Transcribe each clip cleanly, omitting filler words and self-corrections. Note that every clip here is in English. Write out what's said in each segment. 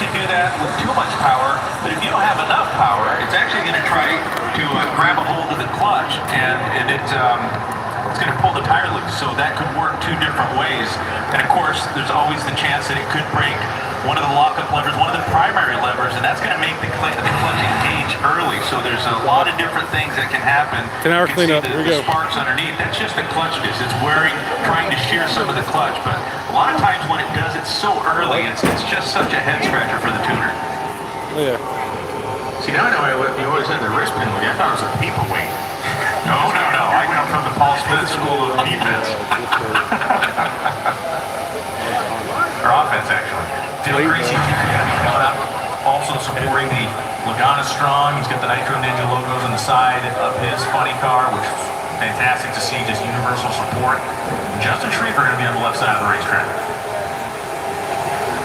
to do that with too much power, but if you don't have enough power, it's actually going to try to grab a hold of the clutch, and it's going to pull the tire loose. So that could work two different ways. And of course, there's always the chance that it could break one of the lockup levers, one of the primary levers, and that's going to make the clutch engage early. So there's a lot of different things that can happen. 10-hour cleanup. Here we go. Sparks underneath. That's just the clutch disc. It's wearing, trying to shear some of the clutch. But a lot of times when it does, it's so early. It's just such a head scratcher for the tuner. Oh, yeah. See, now I know you always had the wrist penalty. I thought it was a paperweight. No. I come from the Paul Smith School of Defense. Or offense, actually. Dale Greasy coming up, also supporting the Laguna Strong. He's got the Nitro Ninja logos on the side of his funny car, which is fantastic to see, just universal support. Justin Shreve are going to be on the left side of the racetrack.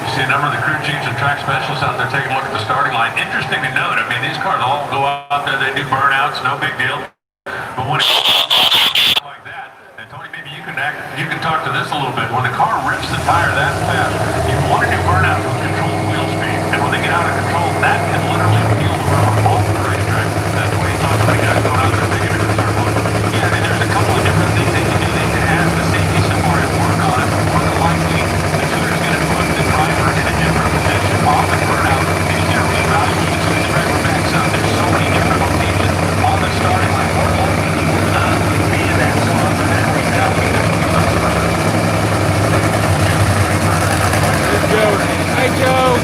You see a number of the crew chiefs and track specialists out there taking a look at the starting line. Interesting to note, I mean, these cars all go out there, they do burnouts, no big deal. But when it's like that, and Tony, maybe you can talk to this a little bit. When the car rips the tire that fast, you want to do burnouts with controlled wheel speed. And when they get out of control, that can literally peel the rubber off the racetrack. That's what he's talking about. Guys going out there thinking they're going to start looking. Yeah, I mean, there's a couple of different things they can do. They can ask the safety support and work on it. More than likely, the tuner's going to put the driver in a different position off the burnout, and he's going to reevaluate as soon as the driver backs up. There's so many different locations on the starting line. More likely not be in that spot for that reevaluation. Hey, Joe.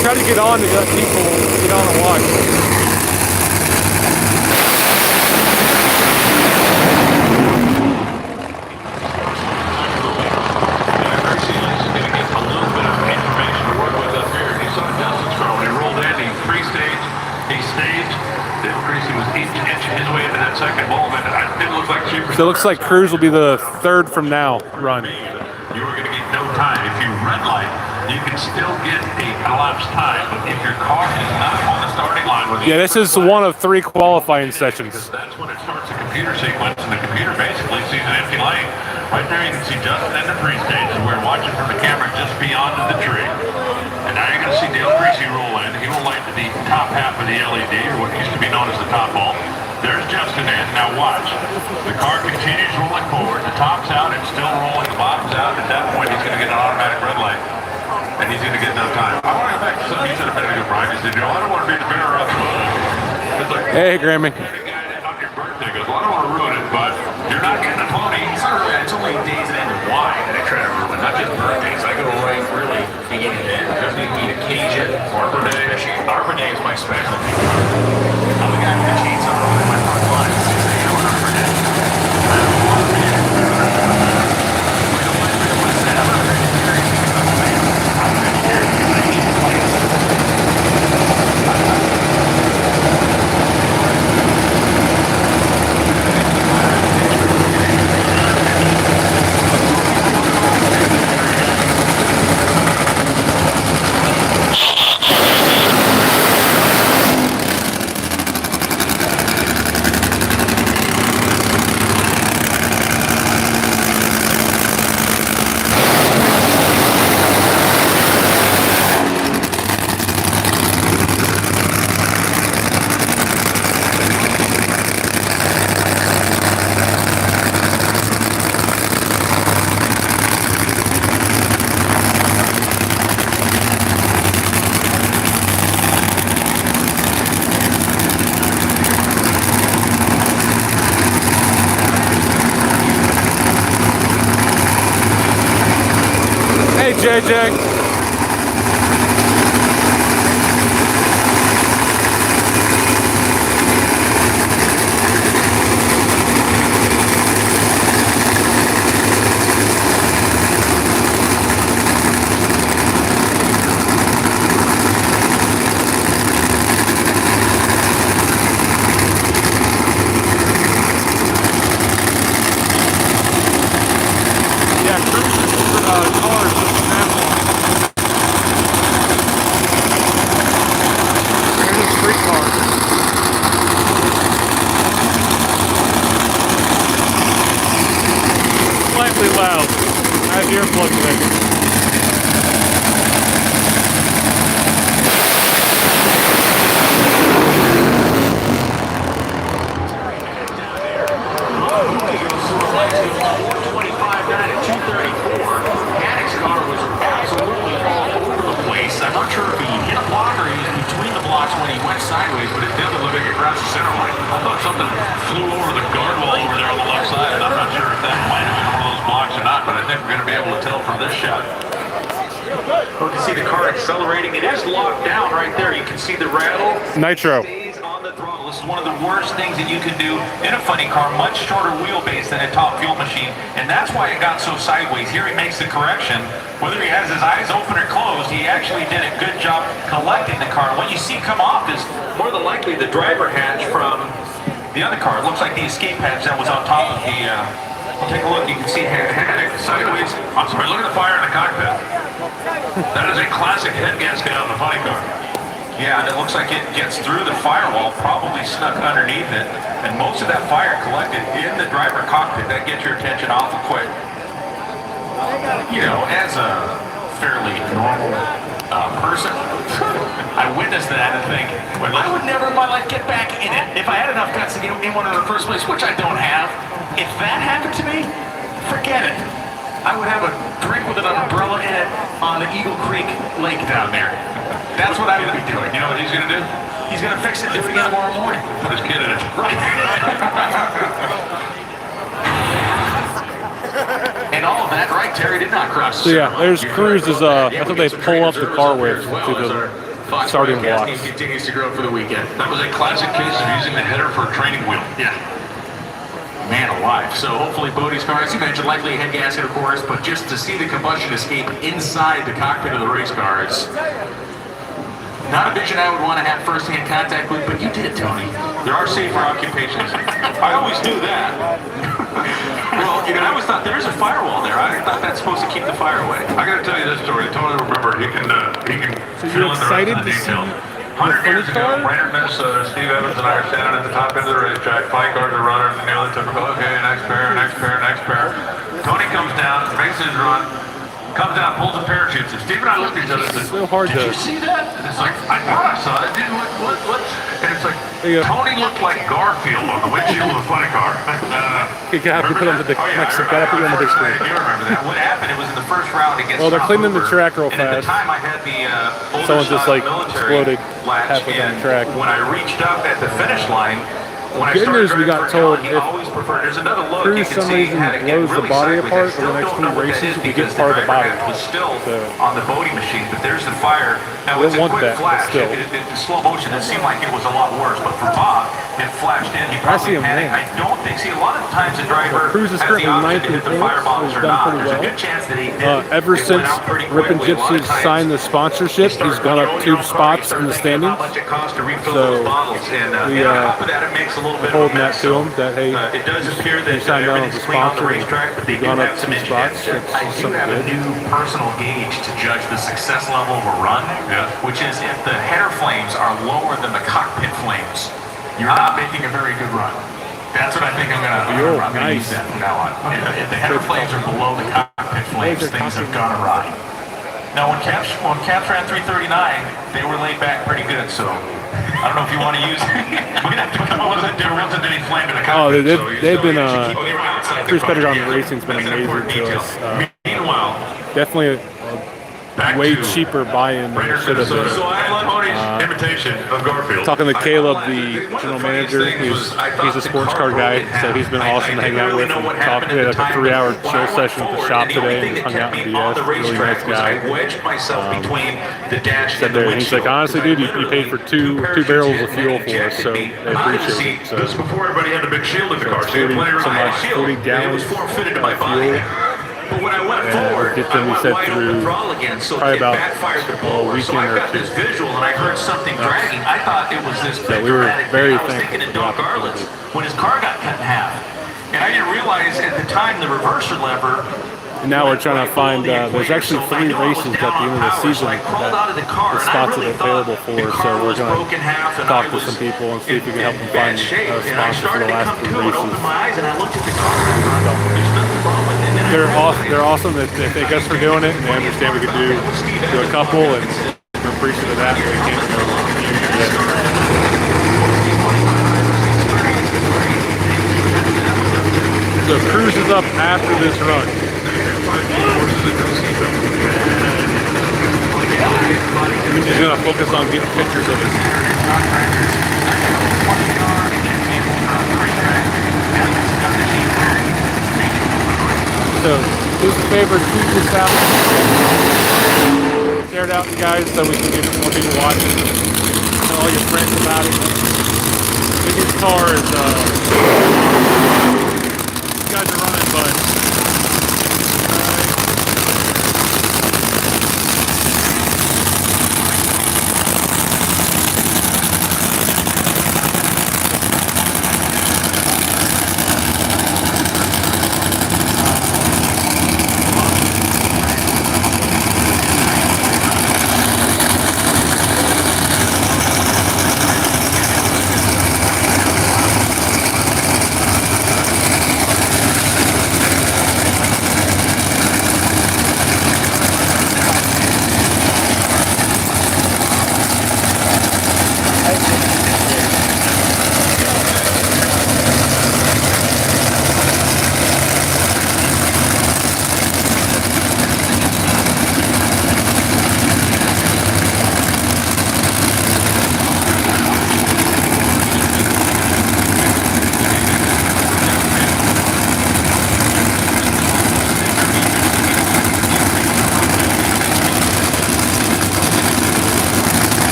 Try to get on to let people get on and watch. So it looks like Cruz will be the third from now run. You are going to get no time. If you red light, you can still get a elapsed time. But if your car is not on the starting line with yeah, this is one of 3 qualifying sessions. That's when it starts the computer sequence, and the computer basically sees an empty lane. Right there you can see Justin in the pre-stage. We're watching from the camera just beyond the tree. And now you're going to see Dale Greasy roll in. He will light to the top half of the LED, or what used to be known as the top bulb. There's Justin in. Now watch. The car continues rolling forward. The top's out. It's still rolling. The bottom's out. At that point, he's going to get an automatic red light. And he's going to get no time. I want to go back to something you said a minute ago, Brian. You said, I don't want to be the bearer of the... Hey, Grammy. The guy on your birthday goes, well, I don't want to ruin it, but you're not getting a pony. It's only days that end in Y that I try to ruin, not just birthdays. I go right really beginning to end. It doesn't even mean occasion. Arbor Day. Arbor Day is my specialty. I'm the guy with the chainsaw on my front line. Arbor Day. I don't want to be a JJ. Loud. I have earplugs in. I'm not sure if he hit a block or he was between the blocks when he went sideways, but it didn't look like it crossed the center line. I thought something flew over the guard wall over there on the left side, and I'm not sure if that might have been one of those blocks or not, but I think we're going to be able to tell from this shot. You can see the car accelerating. It is locked down right there. You can see the rattle. Nitro. Stays on the throttle. This is one of the worst things that you can do in a funny car. Much shorter wheelbase than a top fuel machine, and that's why it got so sideways. Here he makes the correction. Whether he has his eyes open or closed, he actually did a good job collecting the car. What you see come off is more than likely the driver hatch from the other car. It looks like the escape hatch that was on top of the, take a look, you can see it heading sideways. I'm sorry, look at the fire in the cockpit. That is a classic head gasket on the funny car. Yeah, and it looks like it gets through the firewall, probably snuck underneath it, and most of that fire collected in the driver cockpit. That gets your attention awful quick. You know, as a fairly normal person, I witnessed that and think, well, I would never in my life get back in it. If I had enough guts to get in one in the first place, which I don't have, if that happened to me, forget it. I would have a drink with an umbrella in it on the Eagle Creek Lake down there. That's what I would be doing. You know what he's going to do? He's going to fix it and do it again tomorrow morning. Put his kid in it. Right. And all of that, right, Terry, did not cross. So yeah, there's Cruz's, that's what they pull up the car with to the starting blocks. Continues to grow for the weekend. That was a classic case of using the header for a training wheel. Yeah. Man alive. So hopefully Bodie's car, as you mentioned, likely a head gasket, of course, but just to see the combustion escape inside the cockpit of the race car, it's not a vision I would want to have first-hand contact with, but you did, Tony. There are safer occupations. I always do that. Well, you know, I always thought there is a firewall there. I thought that's supposed to keep the fire away. I got to tell you this story. Tony, remember, he can So you're excited to see 100 years ago, Brainerd, Minnesota, Steve Evans and I are standing at the top end of the racetrack. Funny cars are running, nearly typical. Okay, next pair, next pair, next pair. Tony comes down, makes his run, comes down, pulls the parachutes, and Steve and I looked at each other and said, so hard did you see that? And it's like, I thought I saw it. Didn't what? And it's like, Tony looked like Garfield on the windshield of a funny car. You gotta put on the big, gotta put on the big screen. I do remember that. What happened, it was in the first round against Well, they're cleaning the track real and at the fast. time I had the Someone just like military exploded latch, halfway down the and track. when I reached up at the finish line, when Good news, we got told he if always preferred, there's another look, Cruz you can some see reason had it blows the really body sideways. apart I over the next still don't know few what that races, is we because get part of the body. driver was still So, on the Bodie machine, but there's the fire. Now we it's a don't want quick that, but flash. still. In slow motion, it seemed like it was a lot worse, but for Bob, it flashed in. He see probably him panicked. win. I don't think, see, a lot of times the driver Cruz is has the currently option ninth to in hit the points, firebombs so or he's done not. pretty There's a well. good chance that he did. Ever It went since out pretty Rip and quickly. A lot of Gypsy times signed the sponsorship, you start he's gone up controlling 2 your own car, you spots start in the thinking standings. how much it costs to refill So, those bottles. And we, on top of that, it makes a little bit of a holding that mess. to him that, hey, It does appear that you signed on as a everything's clean on the sponsor, racetrack, but they do gone up have some 2 spots. engineers. I do something have a good. new personal gauge to judge the success level of a run, which is if the header flames are lower than the cockpit flames, you're not making a very good run. That's what I think I'm gonna use that from now on. If the header flames are below the cockpit flames, things have gone awry. Now, when Caps ran 339, they were laid back pretty good, so I don't know if you want to use it. We'd have to come up with it. There wasn't any flame in the cockpit. They've been, Chris Pettergon Racing's been amazing to us. Meanwhile, definitely a way cheaper buy-in than it should have been. imitation of Garfield. talking to Caleb, the general manager. He's a sports car guy, so he's been awesome to hang out with and talk. We had like a 3-hour chill session at the shop today and hung out in BS. Really nice guy. Said there, and he's like, honestly, dude, you paid for two barrels of fuel for us, so they appreciate it. So, this before everybody had the big shield in the car. 40 gallons of fuel. But when I went forward, get them, he said, through probably about a weekend or two. visual, and I heard something dragging. I thought it was this So we were very thankful in for the Don Garland's when his car got cut in half. And I didn't realize at the time the reverser lever. And now we're trying to find, there's actually 3 races at the end of the season that the spots are available for, so we're going to talk to some people and see if we can help them find sponsors for the last 3 races. They're awesome. They thank us for doing it, and they understand we could do a couple, and we're appreciative of that. But we can't go yet. So Cruz is up after this run. He's gonna focus on getting pictures of it. So, who's the favorite? Tweet this out. Share it out, you guys, so we can get more people watching. Tell all your friends about it. I think his car is, you guys are running, but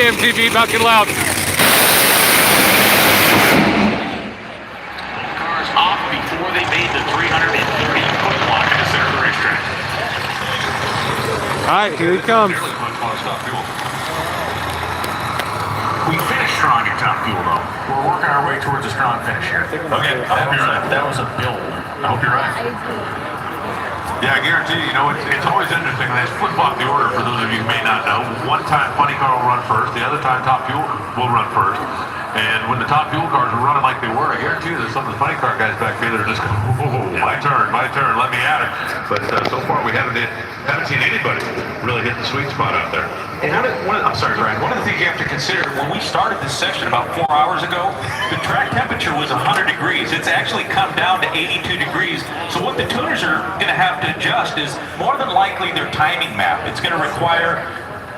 MTV, about to get loud. Cars off before they made the 330-foot block in the center of the racetrack. All right, here he comes. We finished strong at top fuel, though. We're working our way towards a strong finish here. Okay, I hope you're right. That was a build. I hope you're right. Yeah, I guarantee you, it's always interesting. They flip-flop the order for those of you who may not know. One time funny car will run first, the other time top fuel will run first. And when the top fuel cars were running like they were, I guarantee you there's some of the funny car guys back there that are just going, oh, my turn, let me at it. But so far we haven't seen anybody really hit the sweet spot out there. And I'm sorry, Brian, one of the things you have to consider, when we started this session about 4 hours ago, the track temperature was 100 degrees. It's actually come down to 82 degrees. So what the tuners are going to have to adjust is more than likely their timing map. It's going to require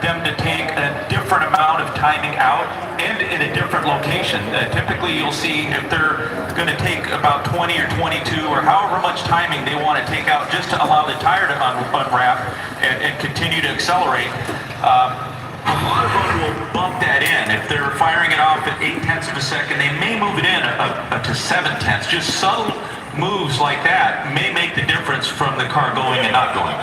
them to take a different amount of timing out and in a different location. Typically you'll see if they're going to take about 20 or 22 or however much timing they want to take out just to allow the tire to unwrap and continue to accelerate. A lot of them will bump that in. If they're firing it off at 0.8 of a second, they may move it in to 0.7. Just subtle moves like that may make the difference from the car going and not going.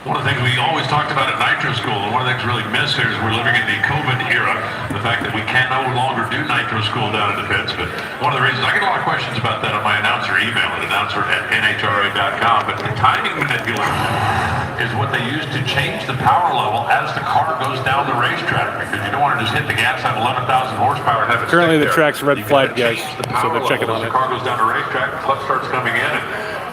One of the things we always talked about at Nitro School, and one of the things we really miss here is we're living in the COVID era, the fact that we can no longer do Nitro School down in the pits. But one of the reasons, I get a lot of questions about that on my announcer email at announcer@nhra.com, but the timing manipulator is what they use to change the power level as the car goes down the racetrack, because you don't want to just hit the gas, have 11,000 horsepower, and have it Currently the stick there. track's red flag, guys, so they're checking on it. The car goes down the racetrack, the clutch starts coming in, and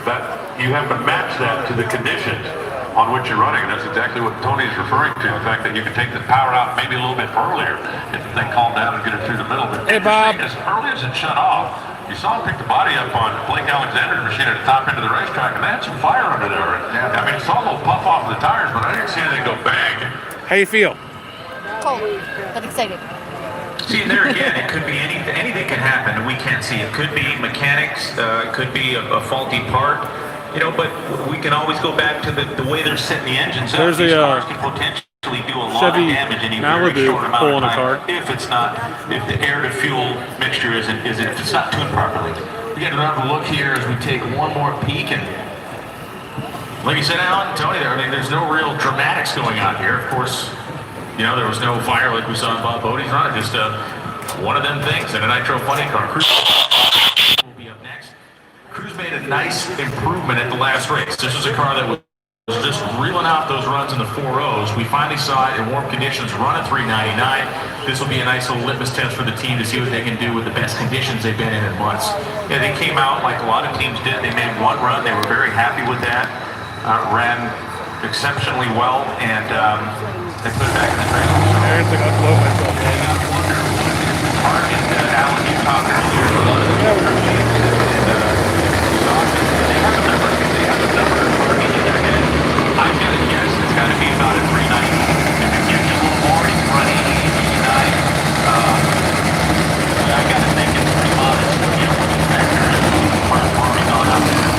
that you have to match that to the conditions on which you're running. And that's exactly what Tony's referring to, the fact that you can take the power out maybe a little bit earlier if the thing calmed down and get it through the middle. But hey, Bob. as early as it shut off, you saw him pick the body up on Blake Alexander's machine at the top end of the racetrack, and they had some fire under there. I mean, it's saw a little puff off of the tires, but I didn't see anything go bang. How you feel? Cold, but excited. See, there again, it could be anything can happen. We can't see. It could be mechanics. It could be a faulty part. You know, but we can always go back to the way they're setting the engines up. There's These a cars can potentially do a lot Chevy of damage in a very Malibu short amount pulling of a time. car. If the air to fuel mixture isn't if it's not tuned properly. We get another look here as we take one more peek, and like you said, Alan, Tony, I mean, there's no real dramatics going on here. Of course, you know, there was no fire like we saw in Bob Bodie's run. Just one of them things in a nitro funny car. Cruz will be up next. Cruz made a nice improvement at the last race. This was a car that was just reeling out those runs in the 4.0s. We finally saw it in warm conditions run at 399. This will be a nice little litmus test for the team to see what they can do with the best conditions they've been in months. Yeah, they came out like a lot of teams did. They made one run. They were very happy with that. Ran exceptionally well, and they put it back in the trailer. Aaron's like, I'll blow myself. Mark and Alan, you talked earlier. I'm going to guess it's got to be about a 390. If it gives you a little more, you can run 89. I got to think it's pretty modest. You know, when you factor in the performing on up there.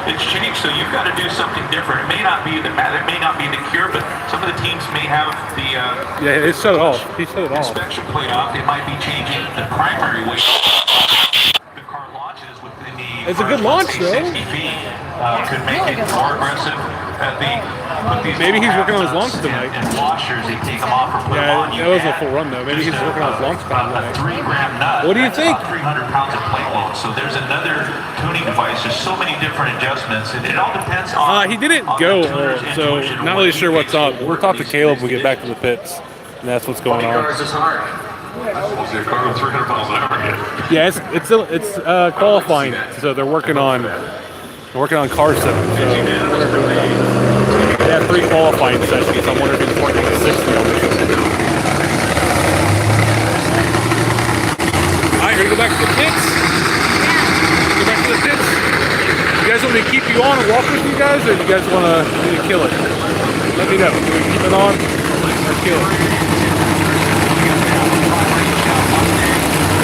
It's changed, so you've got to do something different. It may not be the cure, but some of the teams may have the yeah, it shut it off. He shut it off. inspection plate off. They might be changing the primary weight. The car launches within the It's a good launch, though. 60 feet. Could make it more aggressive at the. Maybe he's working on his launch tonight. And washers, they take them off or put them on. Yeah, that was a full run though. Maybe he's working on his launch pad A tonight. 3-gram nut. What do you That's think? About 300 pounds of plate load. So there's another tuning device. There's so many different adjustments. It all depends on. He didn't on go, the tuner's so intuition not of really what sure he what's thinks up. We'll talk to Caleb when we get back to the pits, and that's what's going on. Cars is hard. Is your car with 300 miles an hour yet? Yeah, it's qualifying, so they're working on car setup. So they have 3 qualifying sessions. So I'm wondering if he's working at 60 on this. All right, ready to go back to the pits? Go back to the pits. You guys want me to keep you on and walk with you guys, or do you guys want me to kill it? Let me know. Do we keep it on or kill it?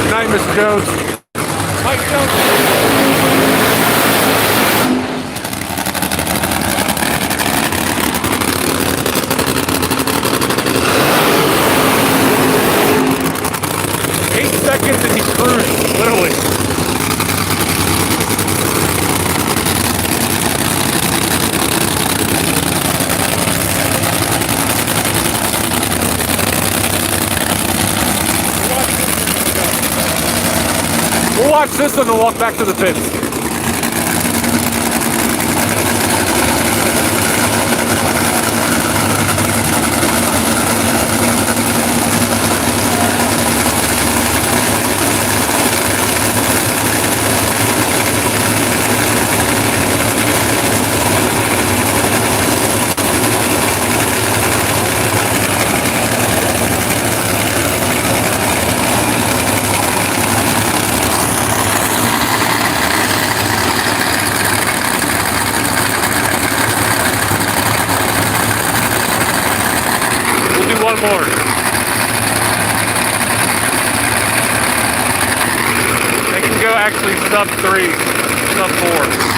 Good night, Mr. Jones. Mike Jones. watch this one and walk back to the pits. One more. They can go actually sub 3, sub 4.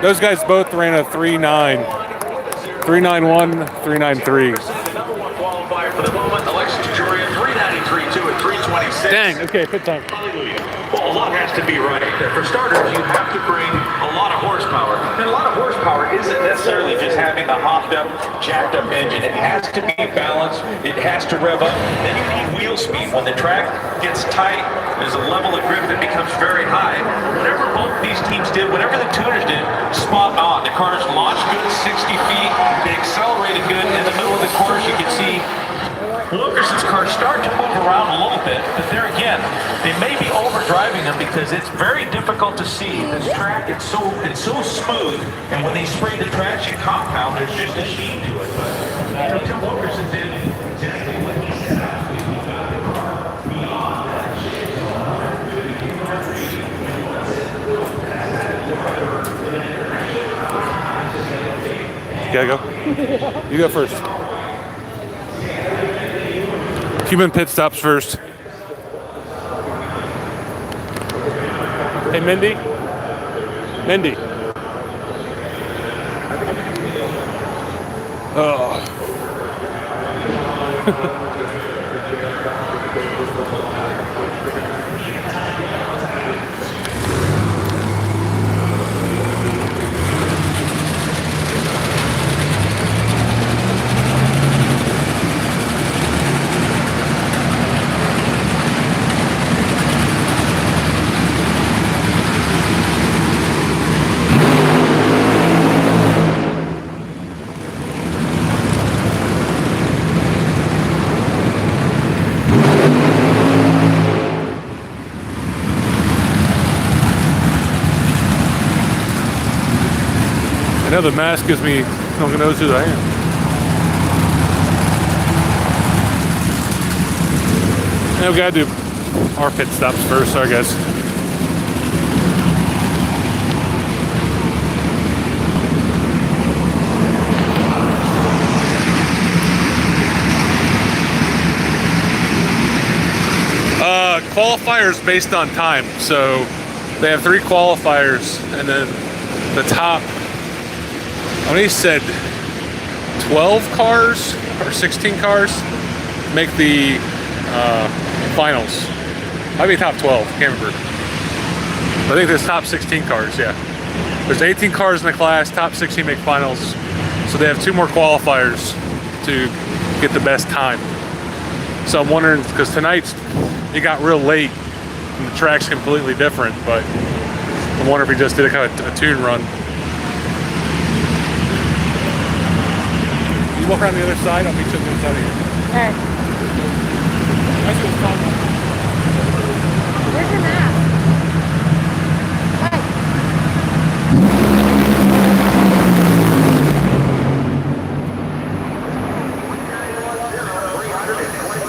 Those guys both ran a 3.9, 3.91, 3.93. Qualifier for the moment, Alexis Juria, 3.93.2 at 3.26. Dang, okay, pit time. Hallelujah. Well, a lot has to be right. For starters, you have to bring a lot of horsepower. And a lot of horsepower isn't necessarily just having a hopped up, jacked up engine. It has to be balanced. It has to rev up. Then you need wheel speed. When the track gets tight, there's a level of grip that becomes very high. Whatever both these teams did, whatever the tuners did, spot on. The cars launched good, 60 feet. They accelerated good. In the middle of the course, you can see Wilkerson's cars start to move around a little bit, but there again, they may be overdriving them because it's very difficult to see. This track, it's so smooth, and when they spray the traction compound, there's just a sheen to it. But Tim Wilkerson did exactly what he set out to do. Beyond that. You gotta go? You go first. Cuban pit stops first. Hey, Mindy? Mindy. Oh. I know the mask gives me no one knows who I am. Now we gotta do our pit stops first, I guess. Qualifiers based on time, so they have 3 qualifiers, and then the top, I think he said 12 cars or 16 cars make the finals. Might be top 12, can't remember. I think there's top 16 cars, yeah. There's 18 cars in the class, top 16 make finals. So they have 2 more qualifiers to get the best time. So I'm wondering, because tonight's, it got real late and the track's completely different, but I wonder if he just did a kind of a tune run. You walk around the other side, I'll meet you on the other side of here. Alright. That's what's fun. Where's your map?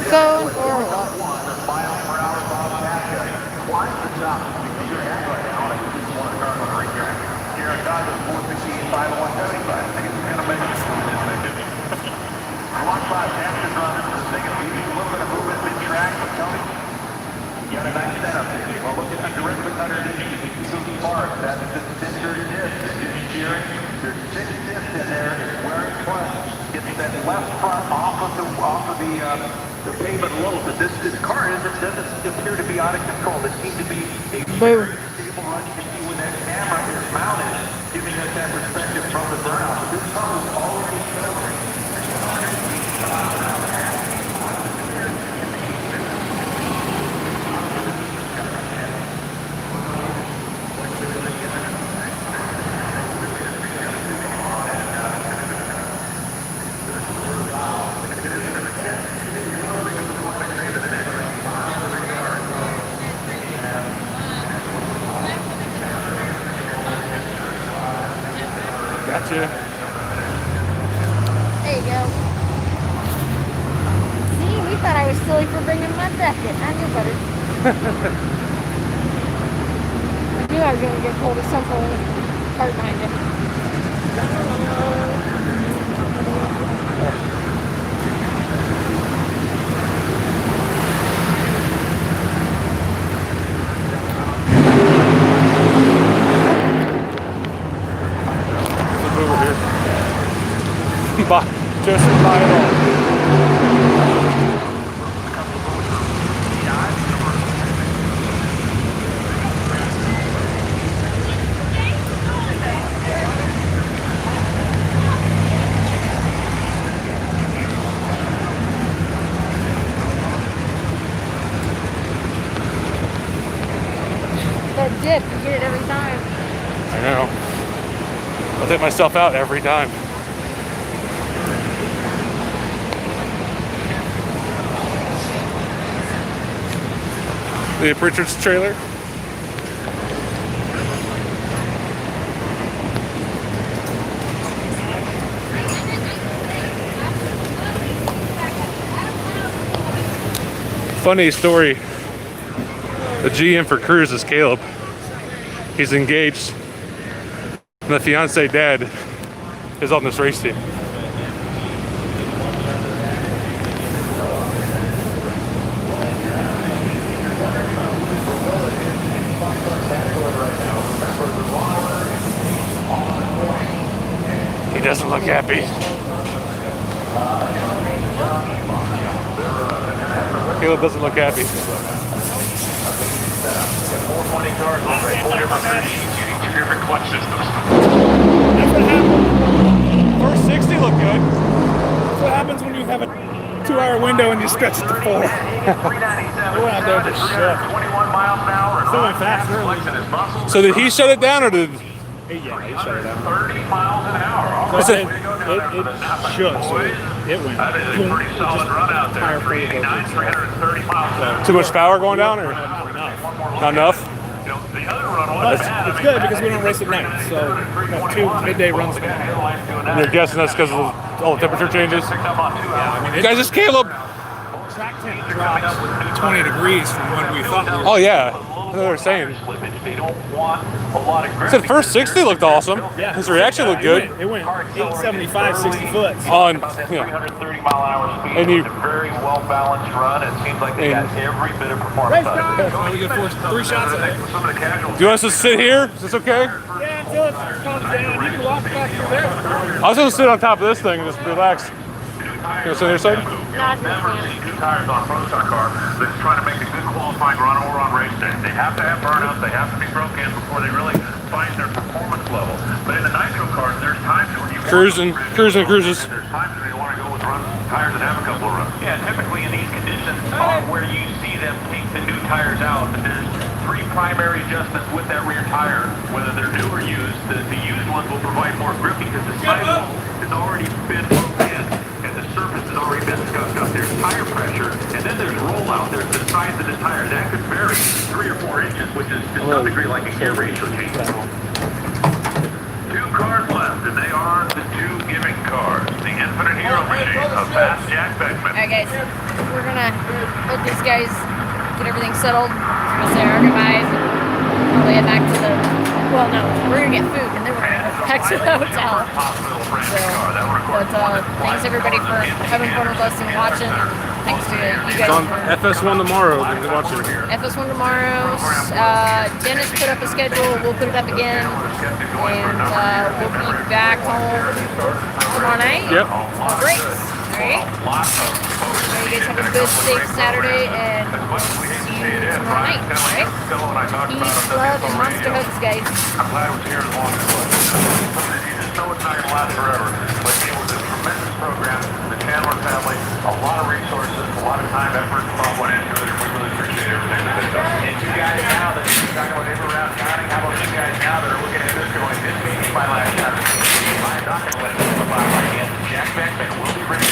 Going for what? Left front off of the okay but low. But this car doesn't appear to be out of control. It seems to be a Boo. very stable run. You can see when that camera is mounted, giving us that perspective from the burnout. But this car was already accelerating. Gotcha. There you go. See, we thought I was silly for bringing my bucket. I knew better. I knew I was going to get pulled at some point with a cart behind it. Over here. Just buy it all. That dip, you get it every time. I know. I'll take myself out every time. The Pritchard's trailer. Funny story. The GM for Cruise is Caleb. He's engaged. And the fiance dad is on this race team. He doesn't look happy. Caleb doesn't look happy. 420 cars, different clutch systems. That's what happened. First 60 looked good. That's what happens when you have a 2-hour window and you stretch it to 4. We're out there to 21 miles an hour. Still went fast early. Flexing his muscles. So did he shut it down or did? Yeah, he shut it down. 30 miles an hour. It Is it- shook, so it went. That is a pretty solid run out there. 389, 330 miles an hour. Too much power going down or Enough. not enough? You know, the other run But wasn't bad. it's good because we don't race at night, so we have 2 midday runs going. And you're guessing that's because of all the temperature changes? Picked up on 2 hours. Guys, it's Caleb. Track temp dropped 20 degrees from when we thought we were. Oh yeah, that's what they were saying. They don't want a lot of grip. Said first 60 looked awesome. Yeah. His reaction looked good. It went 875, 60 foot. On, About yeah. 330 mile an hour speed. And you- It's a very well balanced run. It seems like they got And- every bit of performance out of it. We get 3 shots at it. Some of the casuals. Do you want us to sit here? Is this okay? Yeah, until it comes down. You can walk back through there. I was gonna sit on top of this thing and just relax. You want to sit on your side? I've never seen 2 tires on a prototype car that's trying to make a good qualifying run or on race day. They have to have burnouts, they have to be broken in before they really find their performance level. But in the nitro cars, there's times when you Cruising. There's There's times when you want to go with tires that have a couple of runs. Yeah, typically in these conditions are where you see them take the new tires out. But there's 3 primary adjustments with that rear tire, whether they're new or used. The used ones will provide more grip because the sidewall has already been broken in and the surface has already been scuffed up. There's tire pressure, and then there's rollout. There's the size of the tire. That could vary 3 or 4 inches, which is to some degree like a gear ratio change. 2 cars left, and they are the 2 giving cars. The Infinite Hero Machine of Fast Jack Beckman. Alright guys, we're gonna let these guys get everything settled. We're gonna say our goodbyes and probably head back to the, well no, we're gonna get food and then we're gonna go back to the hotel. But thanks everybody for having fun with us and watching. Thanks to you It's guys on for FS1 tomorrow. You can watch it. FS1 tomorrow. Dennis put up a schedule, we'll put it up again. And we'll be back home tomorrow night. Yep. Great. Alright. You guys have a good, safe Saturday, and we'll see you tomorrow night, right? Peace, love, and monster hugs, guys. I'm glad it was here as long as it was. You just know it's not going to last forever. But it was a tremendous program. The Chandler family, a lot